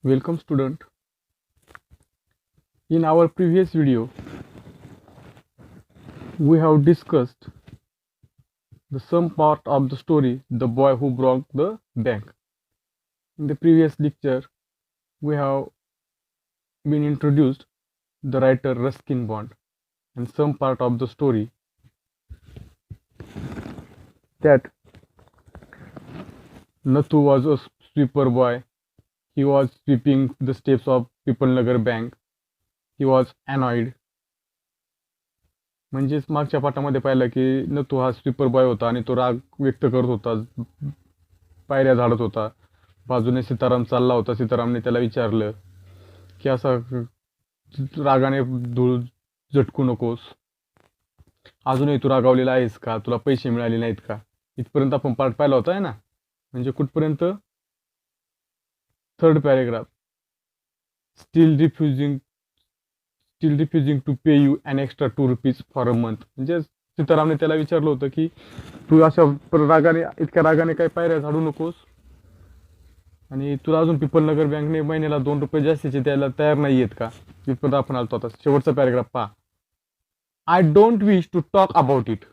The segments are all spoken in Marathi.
Welcome student. In our previous video, we have discussed the some part of the story, The Boy Who Broke the Bank. In the previous lecture, we have been introduced the writer Ruskin Bond and some part of the story that Nathu was a sweeper boy. He was sweeping the steps of People Nagar Bank. He was annoyed. म्हणजेच मागच्या पाठामध्ये पाहिलं की नथू हा स्वीपर बॉय होता आणि तो राग व्यक्त करत होता, पायऱ्या झाडत होता. बाजूने सीताराम चालला होता. सीतारामने त्याला विचारलं की असं रागाने धूळ झटकू नकोस, अजूनही तू रागावलेला आहेस का, तुला पैसे मिळाले नाहीत का. इथपर्यंत आपण पाठ पाहिला होता आहे ना. म्हणजे कुठपर्यंत, third paragraph. Still refusing to pay you an extra ₹2 for a month. म्हणजे सीतारामने त्याला विचारलं होतं की तू अशा इतक्या रागाने काही पायऱ्या झाडू नकोस, आणि तुला अजून पिपलनगर बँकने महिन्याला ₹2 जास्तीचे द्यायला तयार नाही आहेत का. तिथपर्यंत आपण आलतो. आता शेवटचा पॅरेग्राफ पहा. I don't wish to talk about it,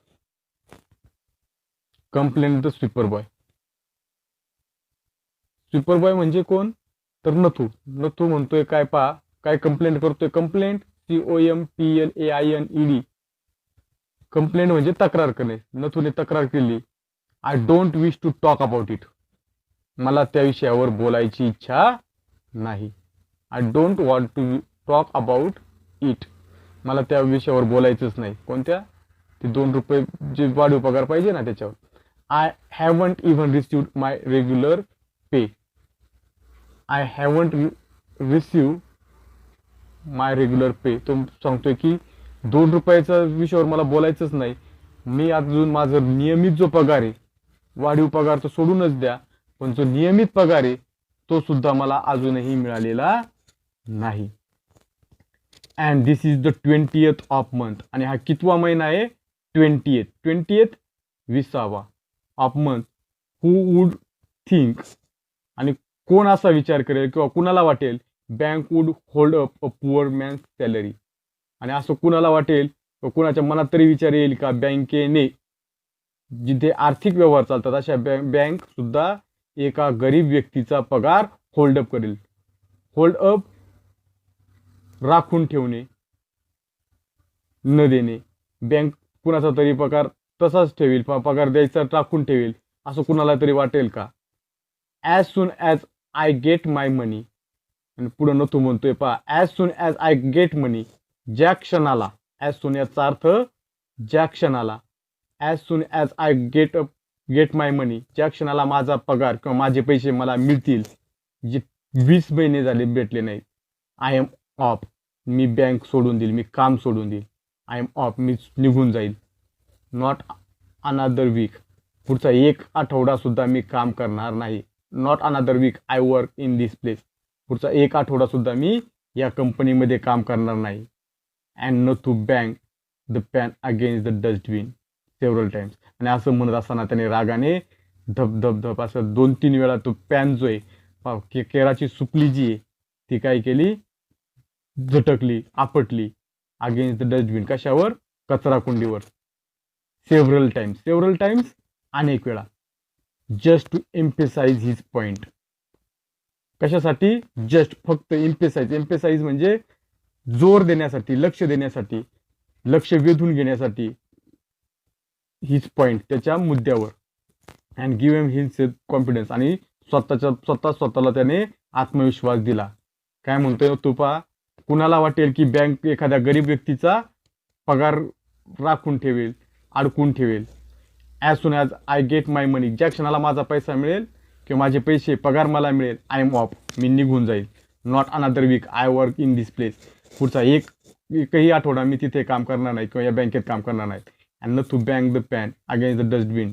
complain the sweeper boy. Sweeper boy म्हणजे कोण, तर नथू. नथू म्हणतोय काय पहा, काय कंप्लेंट करतोय. Complaint, COMPLAINED. कंप्लेंट म्हणजे तक्रार करणे. नथूने तक्रार केली. I don't wish to talk about it, मला त्या विषयावर बोलायची इच्छा नाही. I don't want to talk about it, मला त्या विषयावर बोलायचंच नाही. कोणत्या, ते ₹2 जे वाढीव पगार पाहिजे ना त्याच्यावर. I haven't even received my regular pay. I haven't receive my regular pay. तो सांगतोय की ₹2चा विषयावर मला बोलायचंच नाही. मी अजून माझं नियमित जो पगार आहे, वाढीव पगार तर सोडूनच द्या, पण जो नियमित पगार आहे तो सुद्धा मला अजूनही मिळालेला नाही. And this is the 20th of month. आणि हा कितवा महिना आहे, 20th 20वा of month. Who would think, आणि कोण असा विचार करेल किंवा कुणाला वाटेल, bank would hold up a poor man salary. आणि असं कुणाला वाटेल, कुणाच्या मनात तरी विचार येईल का बँकेने, जिथे आर्थिक व्यवहार चालतात अशा बँक सुद्धा एका गरीब व्यक्तीचा पगार होल्ड अप करेल. होल्ड अप, राखून ठेवणे, न देणे. बँक कुणाचा तरी पगार तसाच ठेवेल, पगार द्यायचा राखून ठेवेल, असं कुणाला तरी वाटेल का. As soon as I get my money. आणि पुढं नथू म्हणतोय पहा, as soon as I get money, ज्या क्षणाला, ॲज सून याचा अर्थ ज्या क्षणाला, as soon as I get my money, ज्या क्षणाला माझा पगार किंवा माझे पैसे मला मिळतील, जे 20 महिने झाले भेटले नाहीत. आय एम ऑफ, मी बँक सोडून देईल, मी काम सोडून देईल. आय एम ऑफ, मी निघून जाईल. नॉट अनदर वीक, पुढचा एक आठवडा सुद्धा मी काम करणार नाही. Not another week I work in this place, पुढचा एक आठवडा सुद्धा मी या कंपनीमध्ये काम करणार नाही. And Nathu bank the pan against the dustbin several times. आणि असं म्हणत असताना त्याने रागाने धप धप धप असं 2-3 वेळा तो पॅन जो आहे, केळाची सुपली जी आहे ती काय केली, झटकली, आपटली. अगेन्स्ट द डस्टबिन, कशावर, कचरा कुंडीवर. सेव्हरल टाइम्स, अनेक वेळा. Just to emphasise his point. कशासाठी, जस्ट, फक्त. एम्फेसाइज म्हणजे जोर देण्यासाठी, लक्ष देण्यासाठी, लक्ष वेधून घेण्यासाठी. हिज पॉइंट, त्याच्या मुद्द्यावर. And give him his confidence, आणि स्वतःला त्याने आत्मविश्वास दिला. काय म्हणतोय तो पहा, कुणाला वाटेल की बँक एखाद्या गरीब व्यक्तीचा पगार राखून ठेवेल, अडकून ठेवेल. As soon as I get my money, ज्या क्षणाला माझा पैसा मिळेल किंवा माझे पैसे पगार मला मिळेल, आय एम ऑफ, मी निघून जाईल. Not another week I work in this place, पुढचा एकही आठवडा मी तिथे काम करणार नाही किंवा या बँकेत काम करणार नाही. And Nathu bank the pan against the dustbin.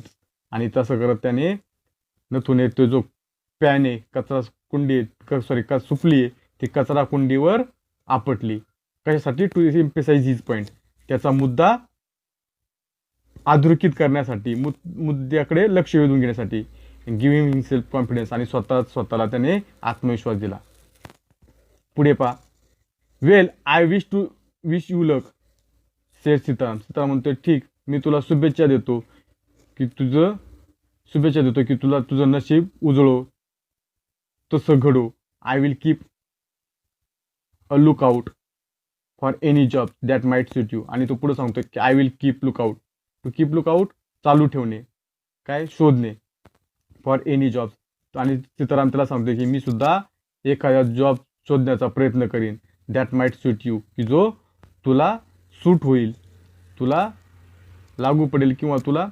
आणि तसं करत त्याने, नथूने तो जो पॅन आहे, कचरा कुंडी, सुपली आहे, ती कचरा कुंडीवर आपटली. कशासाठी, टू एम्फेसाइज हिज पॉइंट, त्याचा मुद्दा अधोरेखित करण्यासाठी, मुद्द्याकडे लक्ष वेधून घेण्यासाठी. गिव्हिंग हिम सेल्फ कॉन्फिडन्स, आणि स्वतःला त्याने आत्मविश्वास दिला. पुढे पहा. Well I wish you luck sed Sitaram. Sitaram म्हणतोय ठीक, मी तुला शुभेच्छा देतो की तुला तुझं नशीब उजळो, तसं घडो. I will keep a look out for any job that might suit you. आणि तो पुढे सांगतोय की I will keep look out. To keep look out चालू ठेवणे, काय शोधणे, फॉर एनी जॉब. आणि सीताराम त्याला सांगतोय की मी सुद्धा एखादा जॉब शोधण्याचा प्रयत्न करीन दॅट माइट सूट यू, की जो तुला सूट होईल, तुला लागू पडेल किंवा तुला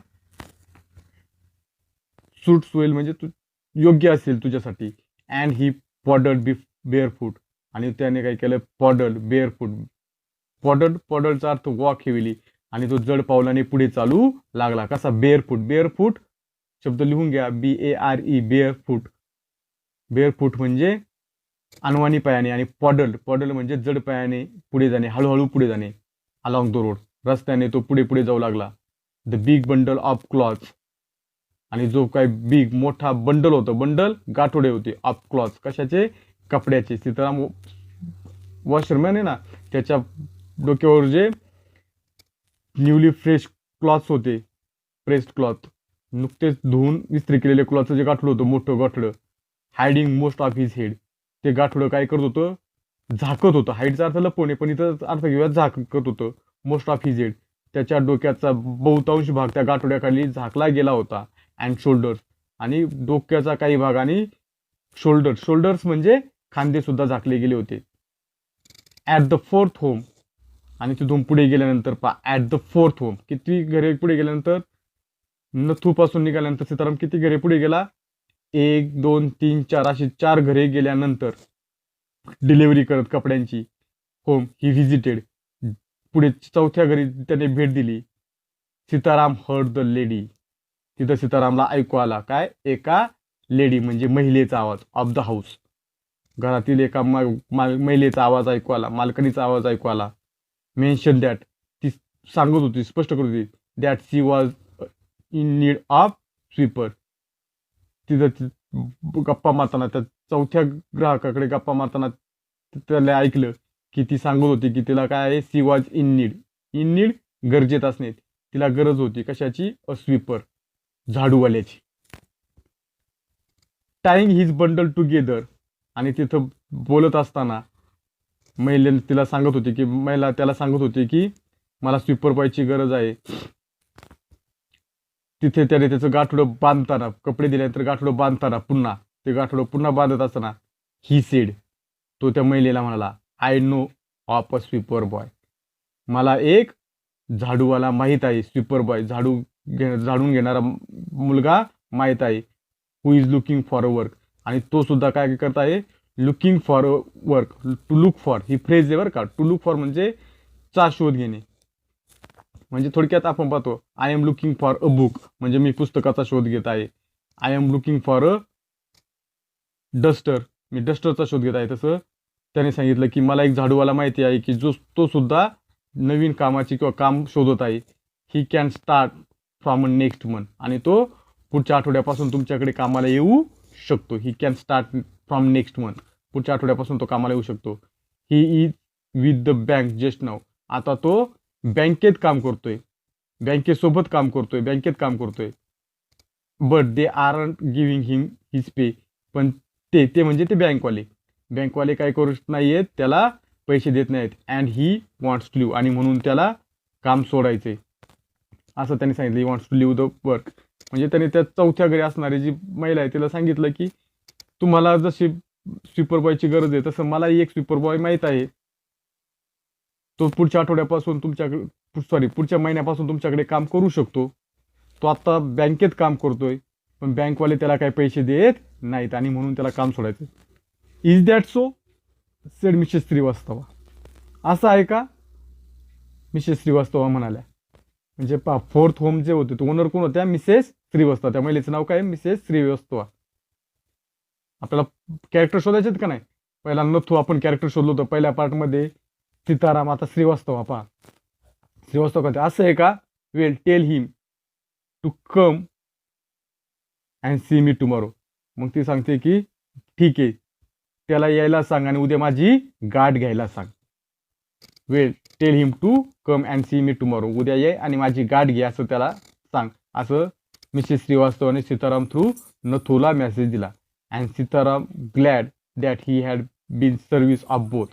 सूट होईल म्हणजे तू योग्य असेल तुझ्यासाठी. अँड ही पॉडल्ड बेअर फूट. आणि त्याने काय केलं, पॉडल्ड बेअर फूट. पॉडलचा अर्थ वॉक हेविली. आणि तो जड पावलाने पुढे चालू लागला. कसा, बेअर फूट. बेअर फूट शब्द लिहून घ्या, BARE, बेअर फूट. बेअर फूट म्हणजे अनवाणी पायाने. आणि पॉडल म्हणजे जड पायाने पुढे जाणे, हळूहळू पुढे जाणे. अलॉंग द रोड, रस्त्याने तो पुढे पुढे जाऊ लागला. The big bundle of clothes. आणि जो काय बिग मोठा बंडल होतं, बंडल गाठोडे होते, ऑफ क्लॉथ्स कशाचे, कपड्याचे. सीताराम वॉशरमॅन आहे ना, त्याच्या डोक्यावर जे न्यूली फ्रेश क्लॉथ्स होते, प्रेस्ड क्लॉथ, नुकतेच धुवून इस्त्री केलेले क्लॉथचं जे गाठोडं होतं, मोठं गाठोडं, hiding most of his head. ते गाठोडं काय करत होतं, झाकत होतं. हाईडचा अर्थ लपवणे, पण इथं अर्थ घेऊया झाकत होतं. मोस्ट ऑफ हिज हेड, त्याच्या डोक्याचा बहुतांश भाग त्या गाठोड्याखाली झाकला गेला होता. अँड शोल्डर्स, आणि डोक्याचा काही भाग, आणि शोल्डर्स म्हणजे खांदे सुद्धा झाकले गेले होते. At the fourth home. आणि तिथून पुढे गेल्यानंतर पहा, ॲट द फोर्थ होम, किती घरे पुढे गेल्यानंतर, नथूपासून निघाल्यानंतर सीताराम किती घरे पुढे गेला, 1 2 3 4 अशी 4 घरे गेल्यानंतर डिलिव्हरी करत कपड्यांची, होम ही व्हिजिटेड, पुढे 4थ्या घरी त्याने भेट दिली. Sitaram heard the lady. तिथं सीतारामला ऐकू आला काय, एका लेडी म्हणजे महिलेचा आवाज, ऑफ द हाऊस, घरातील एका महिलेचा आवाज ऐकू आला, मालकणीचा आवाज ऐकू आला. मेन्शन दॅट, ती सांगत होती, स्पष्ट करत होती, that she was in need of sweeper. तिथं गप्पा मारताना, त्या 4थ्या ग्राहकाकडे गप्पा मारताना त्याला ऐकलं की ती सांगत होती की तिला काय आहे, सी वॉज इन नीड गरजेत असणे, तिला गरज होती कशाची, अ स्वीपर, झाडूवाल्याची. Tying his bundle together. आणि तिथं बोलत असताना महिलेने तिला सांगत होती की, महिला त्याला सांगत होती की मला स्वीपर बॉयची गरज आहे. तिथे त्याने त्याचं गाठोडं बांधताना, कपडे दिल्यानंतर गाठोडं बांधताना पुन्हा, ते गाठोडं पुन्हा बांधत असताना, ही सेड, तो त्या महिलेला म्हणाला, I know of a sweeper boy. मला एक झाडूवाला माहीत आहे, स्वीपर बॉय, झाडून घेणारा मुलगा माहीत आहे. Who is looking for a work. आणि तो सुद्धा काय करत आहे, looking for a work. To look for ही फ्रेज आहे बरं का. टू लुक फॉर म्हणजे चा शोध घेणे. म्हणजे थोडक्यात आपण पाहतो, I am looking for a book म्हणजे मी पुस्तकाचा शोध घेत आहे. I am looking for a duster, मी डस्टरचा शोध घेत आहे. तसं त्याने सांगितलं की मला एक झाडूवाला माहिती आहे की तो सुद्धा नवीन कामाची किंवा काम शोधत आहे. He can start from a next month. आणि तो पुढच्या आठवड्यापासून तुमच्याकडे कामाला येऊ शकतो. He can start from next month, पुढच्या आठवड्यापासून तो कामाला येऊ शकतो. He is with the bank just now. आता तो बँकेत काम करतोय, बँकेत काम करतोय. But they aren't giving him his pay. पण ते म्हणजे ते बँकवाले काय करू नाहीयेत, त्याला पैसे देत नाहीत. And he wants to leave. आणि म्हणून त्याला काम सोडायचे, असं त्यांनी सांगितलं. He wants to leave the work. म्हणजे त्याने त्या 4थ्या घरी असणारी जी महिला आहे तिला सांगितलं की तुम्हाला जशी स्वीपर बॉयची गरज आहे, तसं मलाही एक स्वीपर बॉय माहीत आहे. तो पुढच्या आठवड्यापासून पुढच्या महिन्यापासून तुमच्याकडे काम करू शकतो. तो आता बँकेत काम करतोय, पण बँकवाले त्याला काही पैसे देत नाहीत, आणि म्हणून त्याला काम सोडायचं. Is that so, sed Mrs Srivastava. असं आहे का, मिसेस श्रीवास्तवा म्हणाल्या. म्हणजे फोर्थ होम जे होते, तो ओनर कोण होत्या, मिसेस श्रीवास्तवा. त्या महिलेचं नाव काय, मिसेस श्रीवास्तवा. आपल्याला कॅरेक्टर शोधायचे का नाही, पहिला नथू आपण कॅरेक्टर शोधलो होतं पहिल्या पार्टमध्ये, सीताराम. आता श्रीवास्तव. पहा श्रीवास्तव कहते, असं आहे का, well tell him to come and see me tomorrow. मग ती सांगते की ठीक आहे, त्याला यायला सांग आणि उद्या माझी गाठ घ्यायला सांग. Well tell him to come and see me tomorrow. उद्या ये आणि माझी गाठ घे असं त्याला सांग. असं मिसेस श्रीवास्तवाने सीताराम थ्रू नथूला मेसेज दिला. And Sitaram glad that he had been service of both.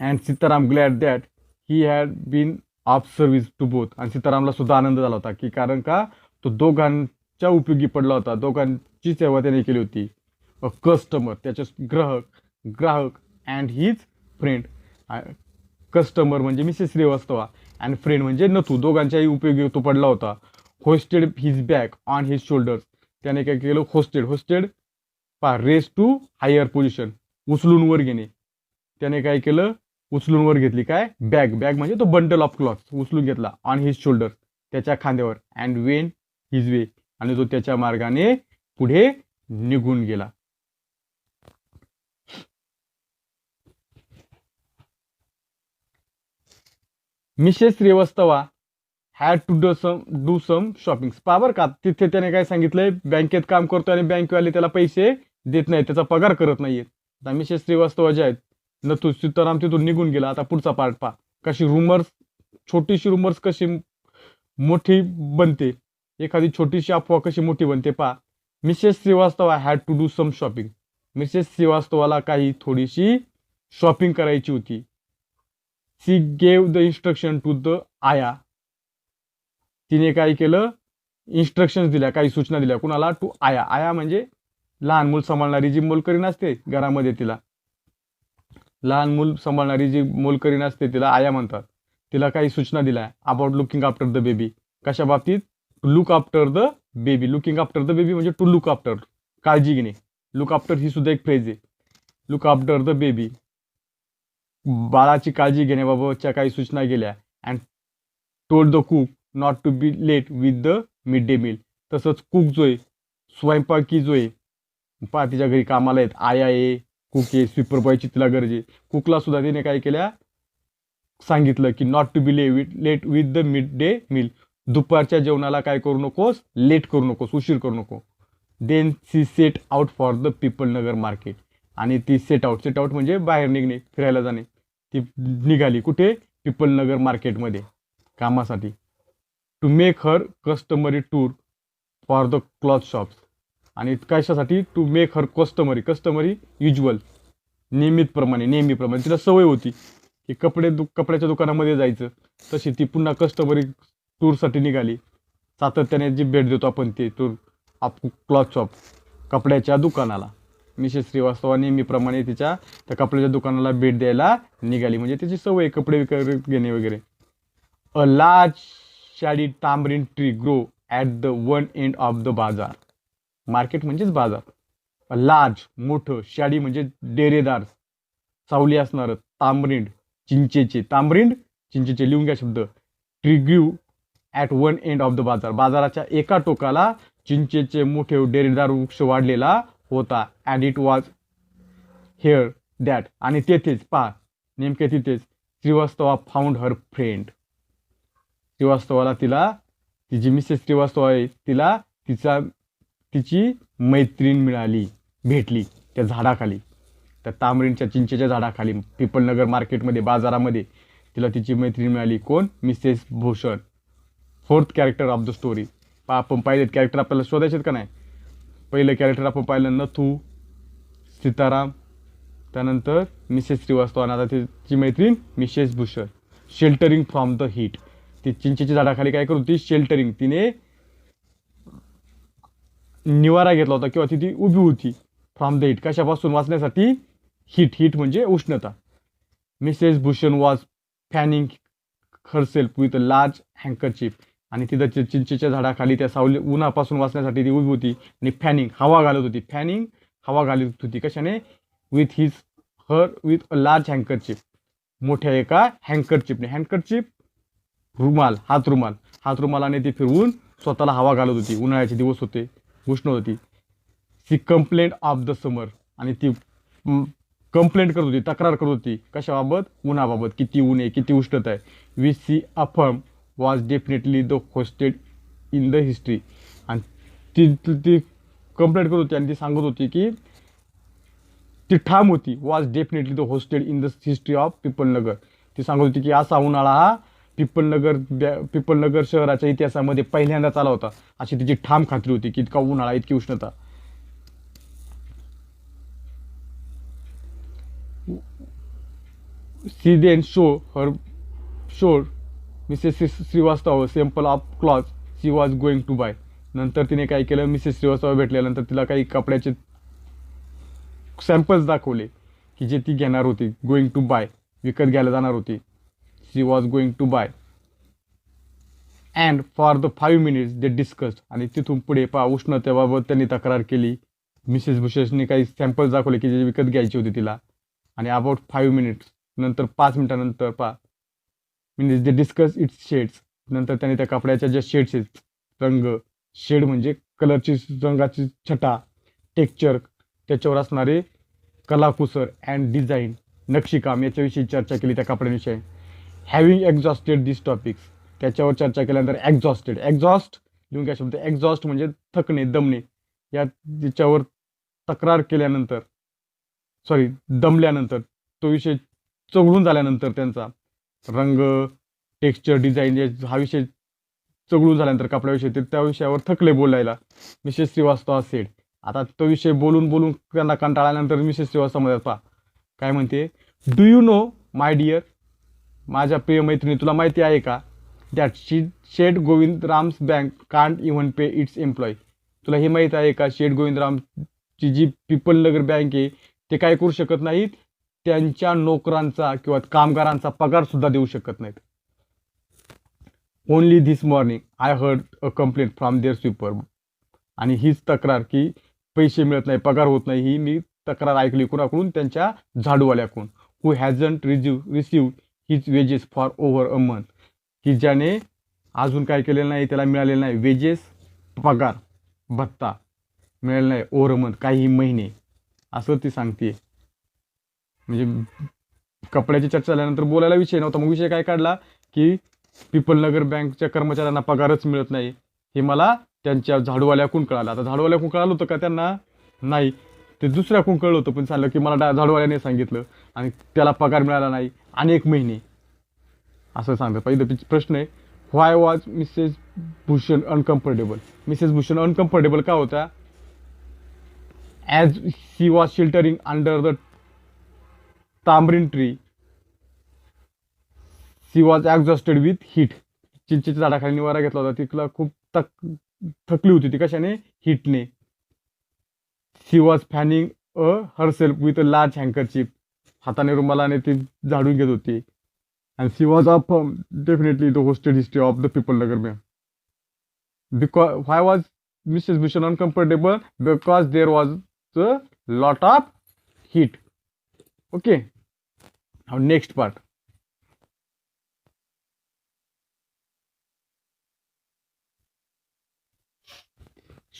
आणि Sitaram glad that he had been of service to both. आणि सीतारामला सुद्धा आनंद झाला होता की कारण का तो दोघांच्या उपयोगी पडला होता. दोघांची सेवा त्याने केली होती. अ कस्टमर त्याचे ग्राहक अँड हिज फ्रेंड. कस्टमर म्हणजे मिसेस श्रीवास्तवा अँड फ्रेंड म्हणजे नथू. दोघांच्याही उपयोगी तो पडला होता. Hoisted his bag on his shoulders. त्याने काय केलं hoisted raise to higher position. उचलून वर घेणे. त्याने काय केलं उचलून वर घेतली काय बॅग म्हणजे तो बंडल ऑफ क्लॉथ उचलून घेतला ऑन हिज शोल्डर त्याच्या खांद्यावर. अँड वेन हिज वे आणि तो त्याच्या मार्गाने पुढे निघून गेला. Mrs Srivastava had to do some shopping. पावर का तिथे त्याने काय सांगितलंय बँकेत काम करतो आणि बँकवाले त्याला पैसे देत नाहीत, त्याचा पगार करत नाहीयेत. आता मिसेस श्रीवास्तवा जे आहेत नथू सीताराम तिथून निघून गेला. आता पुढचा पार्ट पहा. कशी छोटीशी रुमर्स कशी मोठी बनते. एखादी छोटीशी अफवा कशी मोठी बनते पहा. Mrs Srivastava had to do some shopping. Mrs श्रीवास्तवाला काही थोडीशी शॉपिंग करायची होती. She gave the instruction to the ayah. तिने काय केलं इन्स्ट्रक्शन्स दिल्या, काही सूचना दिल्या. कुणाला टू आया म्हणजे लहान मूल सांभाळणारी जी मोलकरीण असते घरामध्ये तिला. लहान मूल सांभाळणारी जी मोलकरीण असते तिला आया म्हणतात. तिला काही सूचना दिल्या about looking after the baby. कशा बाबतीत to look after the baby. Looking after the baby म्हणजे टू लुक आफ्टर काळजी घेणे. लुक आफ्टर ही सुद्धा एक फ्रेज आहे. लुक आफ्टर द बेबी बाळाची काळजी घेण्याबाबतच्या काही सूचना गेल्या. And told the cook not to be late with the mid day meal. तसंच कुक जो आहे स्वयंपाकी जो आहे पहा तिच्या घरी कामाला आहेत आया आहे कुक आहे स्वीपर बॉयची तिला गरज आहे. कुकला सुद्धा तिने काय केल्या सांगितलं की not to be late with the mid day meal. दुपारच्या जेवणाला काय करू नकोस लेट करू नकोस उशीर करू नको. Then she set out for the Peepal Nagar market. आणि ती सेट आउट म्हणजे बाहेर निघणे फिरायला जाणे. ती निघाली कुठे पीपल नगर मार्केटमध्ये कामासाठी. To make her customary tour for the cloth shops. आणि कशासाठी to make her customary usual नेहमीप्रमाणे तिला सवय होती की कपड्याच्या दुकानामध्ये जायचं. तशी ती पुन्हा कस्टमरी टूरसाठी निघाली. सातत्याने जी भेट देतो आपण ते टूर क्लॉथ शॉप कपड्याच्या दुकानाला. मिसेस श्रीवास्तवा नेहमीप्रमाणे तिच्या त्या कपड्याच्या दुकानाला भेट द्यायला निघाली. म्हणजे त्याची सवय कपडे विकत घेणे वगैरे. A large shady tamarind tree grow at the one end of the bazaar. Market म्हणजेच बाजार. लार्ज मोठं शॅडी म्हणजे डेरेदार सावली असणार. तांबरिंड चिंचेचे लिहून घ्या शब्द. Tree grew at one end of the bazaar. बाजाराच्या एका टोकाला चिंचेचे मोठे डेरेदार वृक्ष वाढलेला होता. And it was hair that. आणि तेथेच पहा नेमके तिथेच श्रीवास्तवा फाउंड हर फ्रेंड. श्रीवास्तवाला तिची मिसेस श्रीवास्तवा आहे तिला तिची मैत्रीण भेटली त्या झाडाखाली. त्या तांबरींच्या चिंचेच्या झाडाखाली पीपलनगर मार्केटमध्ये बाजारामध्ये तिला तिची मैत्रीण मिळाली. कोण Mrs Bhushan. Fourth character of the story. आपण पाहिलेत कॅरेक्टर आपल्याला शोधायचे का नाही. पहिलं कॅरेक्टर आपण पाहिलं नथू सीताराम त्यानंतर मिसेस श्रीवास्तव आणि आता तिची मैत्रीण Mrs Bhushan. Sheltering from the heat. ती चिंचेच्या झाडाखाली काय करत होती शेल्टरिंग. तिने निवारा घेतला होता किंवा ती उभी होती. फ्रॉम द हीट कशापासून वाचण्यासाठी हीट म्हणजे उष्णता. Mrs Bhushan was fanning herself with a large handkerchief. आणि तिथं चिंचेच्या झाडाखाली त्या सावली उन्हापासून वाचण्यासाठी ती उभी होती आणि हवा घालत होती. कशाने विथ अ लार्ज हँकरचिप. मोठ्या एका हँकरचिपने. हँकरचिप हातरुमालाने ती फिरवून स्वतःला हवा घालत होती. उन्हाळ्याचे दिवस होते उष्ण होती. सी कंप्लेंट ऑफ द समर. आणि ती कंप्लेंट करत होती तक्रार करत होती कशाबाबत उन्हाबाबत. किती ऊन आहे किती उष्णता आहे. We see affirm was definitely the hottest in the history. आणि ती ती कंप्लेंट करत होती आणि ती सांगत होती की ती ठाम होती was definitely the hottest in the history of Pipalnagar. ती सांगत होती की असा उन्हाळा हा पिपलनगर शहराच्या इतिहासामध्ये पहिल्यांदाच आला होता, अशी तिची ठाम खात्री होती की इतका उन्हाळा, इतकी उष्णता. She then showed Mrs Srivastav sample of cloth she was going to buy. नंतर तिने काय केलं, मिसेस श्रीवास्तव भेटल्यानंतर तिला काही कपड्याचे सॅम्पल्स दाखवले की जे ती घेणार होती, गोइंग टू बाय, विकत घ्यायला जाणार होती. She was going to buy. And for the 5 minutes they discussed. आणि तिथून पुढे पहा उष्णतेबाबत त्यांनी तक्रार केली. मिसेस बुशेसने काही सॅम्पल्स दाखवले की जे विकत घ्यायची होती तिला. आणि अबाउट 5 minutes नंतर 5 मिनिटानंतर पहा minutes they discuss it's shades. नंतर त्यांनी त्या कपड्याच्या ज्या शेड्स आहेत, रंग, शेड म्हणजे कलरची, रंगाची छटा, टेक्चर, त्याच्यावर असणारे कलाकुसर अँड डिझाईन, नक्षीकाम याच्याविषयी चर्चा केली त्या कपड्यांविषयी. हॅव्हिंग एक्झॉस्टेड दिस टॉपिक्स. त्याच्यावर चर्चा केल्यानंतर एक्झॉस्ट लिहून घ्या शब्द. एक्झॉस्ट म्हणजे थकणे, दमणे. या त्याच्यावर तक्रार केल्यानंतर, दमल्यानंतर, तो विषय चघळून झाल्यानंतर, त्यांचा रंग, टेक्स्चर, डिझाईन हा विषय चघळून झाल्यानंतर कपड्याविषयी ते त्या विषयावर थकले बोलायला. Mrs Srivastav said. आता तो विषय बोलून बोलून त्यांना कंटाळल्यानंतर मिसेस श्रीवास्तव मध्ये पहा काय म्हणते, do you know my dear, माझ्या प्रिय मैत्रिणी, तुला माहिती आहे का, that Seth Govindram's bank can't even pay its employee. तुला हे माहीत आहे का, शेठ गोविंदरामची जी पिपलनगर बँक आहे ते काय करू शकत नाहीत, त्यांच्या नोकरांचा किंवा कामगारांचा पगार सुद्धा देऊ शकत नाहीत. Only this morning I heard a complaint from their sweeper. आणि हीच तक्रार की पैसे मिळत नाही, पगार होत नाही, ही मी तक्रार ऐकली कुणाकडून, त्यांच्या झाडूवाल्याकडून. Who hasn't receive his wages for over a month. की ज्याने अजून काय केलेलं नाही, त्याला मिळालेलं नाही वेजेस, पगार, भत्ता मिळालेला नाही ओव्हर अ मंथ, काही महिने, असं ती सांगते. म्हणजे कपड्याची चर्चा झाल्यानंतर बोलायला विषय नव्हता, मग विषय काय काढला की पिपलनगर बँकच्या कर्मचाऱ्यांना पगारच मिळत नाही, हे मला त्यांच्या झाडूवाल्याकडून कळालं. आता झाडूवाल्याकडून कळालं होतं का त्यांना, नाही, ते दुसऱ्याकडून कळलं होतं, पण सांगलं की मला झाडूवाल्याने सांगितलं आणि त्याला पगार मिळाला नाही अनेक महिने, असं सांगतात. पहिलं प्रश्न आहे, why was Mrs Bhushan uncomfortable. Mrs Bhushan uncomfortable का होता, as she was sheltering under the tamarind tree she was exhausted with heat. चिंचेच्या झाडाखाली निवारा घेतला होता, तिला खूप थकली होती ती, कशाने, हीटने. She was fanning herself with a large handkerchief. हाताने रुमालाने ती झाडून घेत होती. And she was up definitely the hottest history of the Pipalnagar bank. Because why was Mrs Bhushan uncomfortable, because there was a lot of heat. Okay, next part.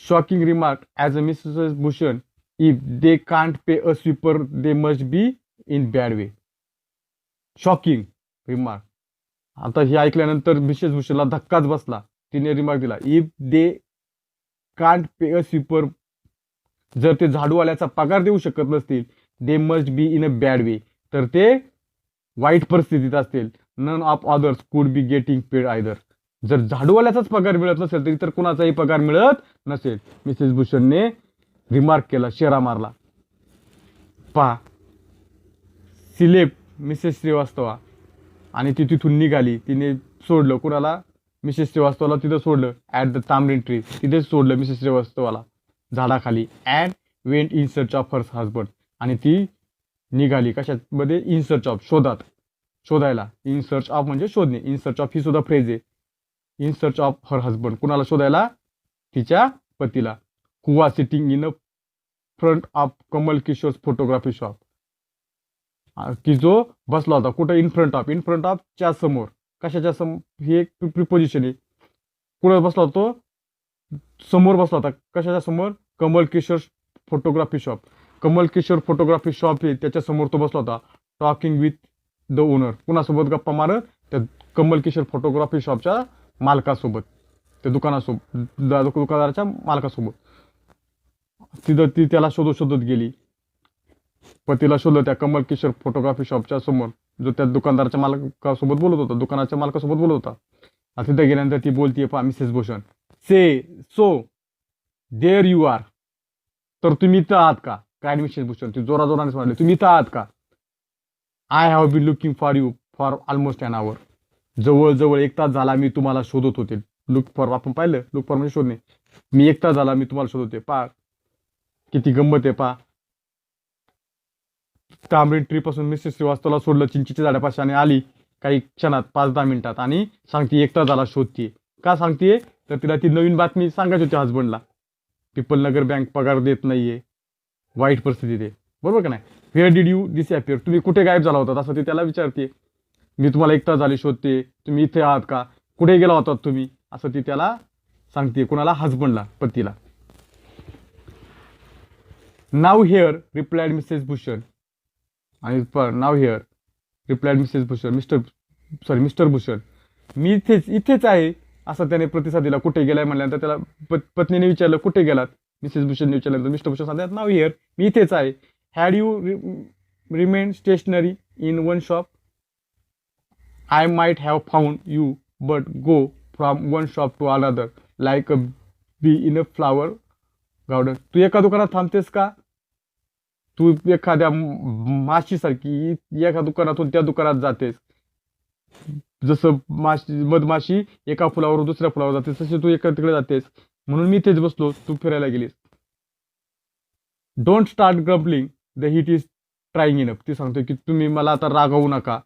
Shocking remark as a Mrs. Bhushan, if they can't pay a sweeper, they must be in bad way. Shocking remark. आता हे ऐकल्यानंतर मिसेस भूषणला धक्काच बसला. तिने रिमार्क दिला, if they can't pay a sweeper, जर ते झाडूवाल्याचा पगार देऊ शकत नसतील, they must be in a bad way, तर ते वाईट परिस्थितीत असतील. None of others could be getting paid either. जर झाडूवाल्याचाच पगार मिळत नसेल तरी तर कुणाचाही पगार मिळत नसेल. मिसेस भूषणने रिमार्क केला, शेरा मारला. पहा, सिलेप मिसेस श्रीवास्तवा. आणि ती तिथून निघाली. तिने सोडलं कुणाला, मिसेस श्रीवास्तवाला तिथं सोडलं, ॲट द तांबरीन ट्री, तिथेच सोडलं मिसेस श्रीवास्तवाला झाडाखाली. And went in search of hers husband. आणि ती निघाली कशामध्ये, इन सर्च ऑफ, शोधायला. इन सर्च ऑफ म्हणजे शोधणे, इन सर्च ऑफ ही सुद्धा फ्रेज आहे. In search of her husband, कुणाला शोधायला, तिच्या पतीला. Who was sitting in a front of Kamal Kishore photography shop. की जो बसला होता कुठं, इन फ्रंट ऑफ च्या समोर, कशाच्या समोर, ही एक प्रिपोजिशन आहे. कुठं बसला होता, समोर बसला होता, कशाच्या समोर, Kamal Kishore photography shop. Kamal Kishore photography shop आहे त्याच्या समोर तो बसला होता. टॉकिंग विथ द ओनर, कुणासोबत गप्पा मारत, त्या कमल किशोर फोटोग्राफी शॉपच्या मालकासोबत. त्या दुकानदाराच्या मालकासोबत. तिथं ती त्याला शोधत गेली. पण तिला शोधलं त्या कमल किशोर फोटोग्राफी शॉपच्या समोर, जो त्या दुकानदाराच्या मालकासोबत बोलत होता, दुकानाच्या मालकासोबत बोलत होता. आणि तिथे गेल्यानंतर ती बोलतीये, पहा Mrs Bhushan, say so there you are. तर तुम्ही इथं आहात का? काय मिसेस भूषण, ती जोराजोराने म्हणाली, तुम्ही इथं आहात का? I have been looking for you for almost an hour. जवळजवळ 1 तास झाला मी तुम्हाला शोधत होते. लुक फॉर आपण पाहिलं, लुक फॉर म्हणजे शोधणे. मी 1 तास झाला मी तुम्हाला शोधत होते. पहा किती गंमत आहे. पहा तांबरी ट्रीपासून मिसेस श्रीवास्तवला सोडलं चिंचेच्या झाडापाशी आणि आली काही क्षणात, 5-10 मिनिटात, आणि सांगते 1 तास झाला शोधतीये. का सांगतेय? तर तिला ती नवीन बातमी सांगायची होती हजबंडला. पिपलनगर बँक पगार देत नाहीये, वाईट परिस्थिती आहे, बरोबर का नाही? व्हेअर डिड यू डिसअपिअर, तुम्ही कुठे गायब झाला होता, असं ती त्याला विचारते. मी तुम्हाला 1 तास झाले शोधते, तुम्ही इथे आहात का? कुठे गेला होता तुम्ही? असं ती त्याला सांगते. कुणाला? हजबंडला, पतीला. Now here replied Mrs Bhushan. आणि now here replied Mrs Bhushan, Mr Bhushan, मी इथेच आहे, असं त्याने प्रतिसाद दिला. कुठे गेलाय म्हणल्यानंतर त्याला पत्नीने विचारलं, कुठे गेलात? मिसेस भूषणने विचारल्यानंतर मिस्टर भूषण सांगतात, नाव हिअर, मी इथेच आहे. Had you remain stationary in one shop? I might have found you but go from one shop to another like a bee in a flower garden. तू एका दुकानात थांबतेस का? तू एखाद्या माशीसारखी एका दुकानातून त्या दुकानात जातेस. जसं मधमाशी एका फुलावर दुसऱ्या फुलावर जाते, तसे तू एका तिकडे जातेस. म्हणून मी इथेच बसलो, तू फिरायला गेलीस. Don't start grumbling, the heat is trying enough. ती सांगते की तुम्ही मला आता रागवू नका.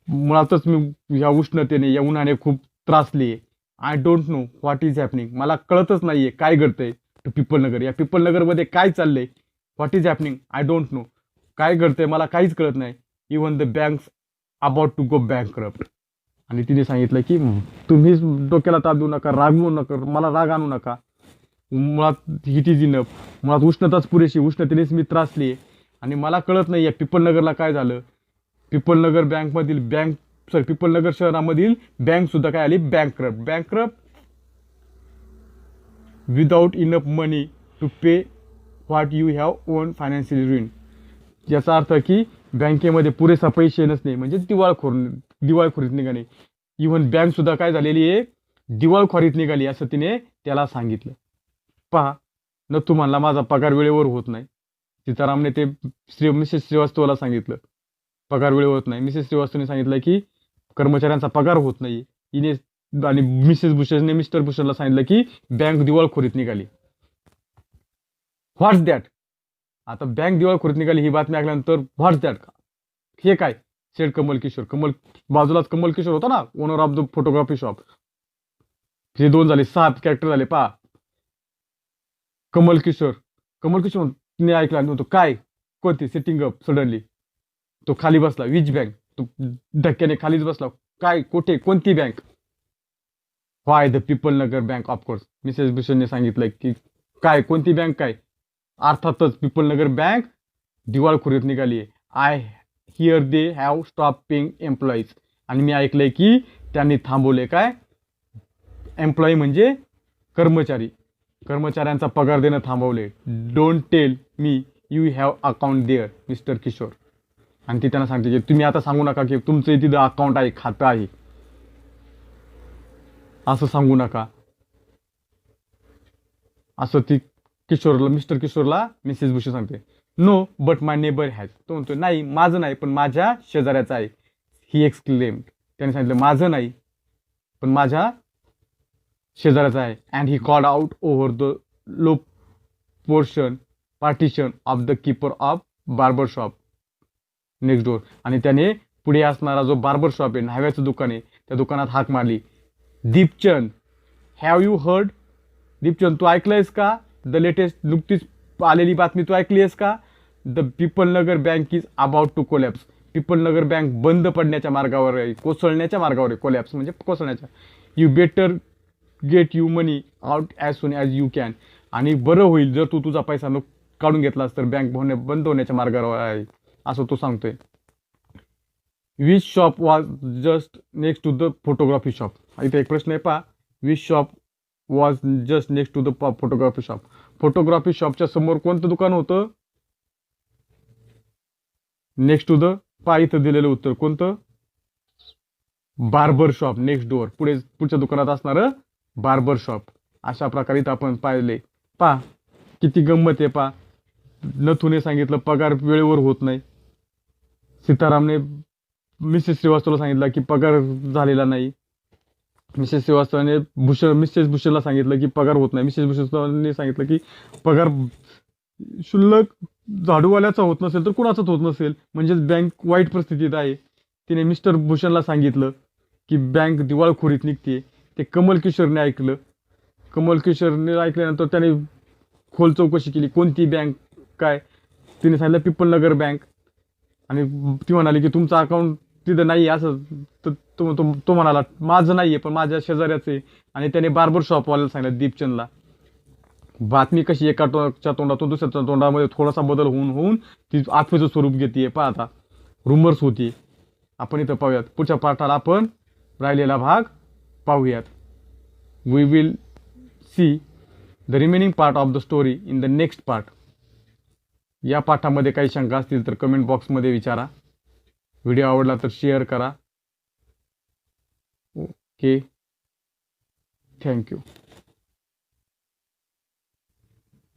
मुळातच मी या उष्णतेने, या उन्हाने खूप त्रासली. I don't know what is happening. मला कळतच नाहीये काय घडतंय टू पिपलनगर. या पिपलनगरमध्ये काय चाललंय? What is happening, I don't know. काय घडतंय मला काहीच कळत नाही. Even the banks about to go bankrupt. आणि तिने सांगितलं की तुम्ही डोक्याला ताप देऊ नका, रागवू नका, मला राग आणू नका. मुळात हिट इज इनफ, मुळात उष्णताच पुरेशी, उष्णतेनेच मी त्रासली. आणि मला कळत नाही या पिपलनगरला काय झालं. पिपलनगर पिपलनगर शहरामधील बँक सुद्धा काय आली? Bankrupt without enough money to pay what you have own financial ruin. याचा अर्थ की बँकेमध्ये पुरेसा पैसे नसणे म्हणजे दिवाळखोरीत निघाले. इव्हन बँक सुद्धा काय झालेली आहे? दिवाळखोरीत निघाली, असं तिने त्याला सांगितलं. पहा, न तुम्हाला माझा पगार वेळेवर होत नाही. सीतारामने ते मिसेस श्रीवास्तवला सांगितलं, पगार वेळेवर होत नाही. मिसेस श्रीवास्तवने सांगितलं की कर्मचाऱ्यांचा पगार होत नाही. इने आणि मिसेस भूषणने मिस्टर भूषणला सांगितलं की बँक दिवाळखोरीत निघाली. व्हॉट्स दॅट? आता बँक दिवाळखोरीत निघाली ही बातमी ऐकल्यानंतर व्हॉट्स दॅट, हे काय? सेड कमल किशोर. बाजूलाच कमल किशोर होता ना, owner of the photography shop. हे 2 झाले, 6 कॅरेक्टर झाले. पहा, कमल किशोर ने ऐकला नव्हतं. काय? कोणती? Sitting up suddenly. तो खाली बसला. Which bank? तो धक्क्याने खालीच बसला. काय? कुठे? कोणती bank? Why the Pipalnagar bank of course. Mrs भूषणने सांगितलं की काय? कोणती बँक? काय? अर्थातच पिपलनगर बँक दिवाळखोरीत निघाली. I hear they have stop paying employees. आणि मी ऐकलंय की त्यांनी थांबवले काय? एम्प्लॉई म्हणजे कर्मचारी. कर्मचाऱ्यांचा पगार देणं थांबवले. Don't tell me you have account there Mr Kishore. आणि ती त्यांना सांगते की तुम्ही आता सांगू नका की तुमचं तिथं अकाउंट आहे, खातं आहे, असं सांगू नका. असं ती मिस्टर किशोरला मिसेस भूषण सांगते. No but my neighbour has. तो म्हणतो नाही, माझं नाही, पण माझ्या शेजाऱ्याचं आहे. He exclaimed. त्याने सांगितलं माझं नाही, पण माझ्या शेजाऱ्याचा आहे. And he called out over the low partition of the keeper of barber shop next door. आणि त्याने पुढे असणारा जो बार्बर शॉप आहे, न्हाव्याचं दुकान आहे, त्या दुकानात हाक मारली. Deepchand, have you heard? Deepchand, तू ऐकलंयस का? द लेटेस्ट, नुकतीच आलेली बातमी तू ऐकली आहेस का? The Pipalnagar bank is about to collapse. Pipalnagar bank बंद पडण्याच्या मार्गावर आहे, कोसळण्याच्या मार्गावर आहे. कोलॅप्स म्हणजे कोसळण्याच्या. You better get you money out as soon as you can. आणि बरं होईल जर तू तुझा पैसा काढून घेतलास, तर बँक बंद होण्याच्या मार्गावर आहे, असं तो सांगतोय. Which shop was just next to the photography shop. इथे एक प्रश्न आहे, पहा, which shop was just next to the photography shop. Photography शॉपच्या समोर कोणतं दुकान होतं? नेक्स्ट टू द इथं दिलेलं उत्तर कोणतं? बार्बर शॉप नेक्स्ट डोअर. पुढच्या दुकानात असणारं बार्बर शॉप. अशा प्रकारे इथं आपण पाहिले. किती गंमत आहे. नथुने सांगितलं पगार वेळेवर होत नाही. सीतारामने मिसेस श्रीवास्तवला सांगितलं की पगार झालेला नाही. मिसेस श्रीवास्तवने मिसेस भूषणला सांगितलं की पगार होत नाही. मिसेस भूषणने सांगितलं की पगार शुल्लक झाडूवाल्याचा होत नसेल तर कुणाचाच होत नसेल. म्हणजेच बँक वाईट परिस्थितीत आहे. तिने मिस्टर भूषणला सांगितलं की बँक दिवाळखोरीत निघते. ते कमल किशोरने ऐकलं. कमल किशोरने ऐकल्यानंतर त्याने खोल चौकशी केली. कोणती बँक काय? तिने सांगितलं पिपलनगर बँक. आणि ती म्हणाली की तुमचं अकाउंट तिथं नाही असं. तर तो म्हणाला माझं नाही आहे पण माझ्या शेजाऱ्याचं आहे. आणि त्याने बार्बर शॉपवाल्याला सांगितलं दीपचंदला. बातमी कशी एका तोंडातून दुसऱ्या तोंडामध्ये थोडासा बदल होऊन ती अफवेचं स्वरूप घेते. आता रुमर्स होती. आपण इथं पाहूयात. पुढच्या पाठाला आपण राहिलेला भाग पाहूयात. We will see the remaining part of the story in the next part. या पाठामध्ये काही शंका असतील तर कमेंट बॉक्समध्ये विचारा. व्हिडिओ आवडला तर शेअर करा. Okay, thank you.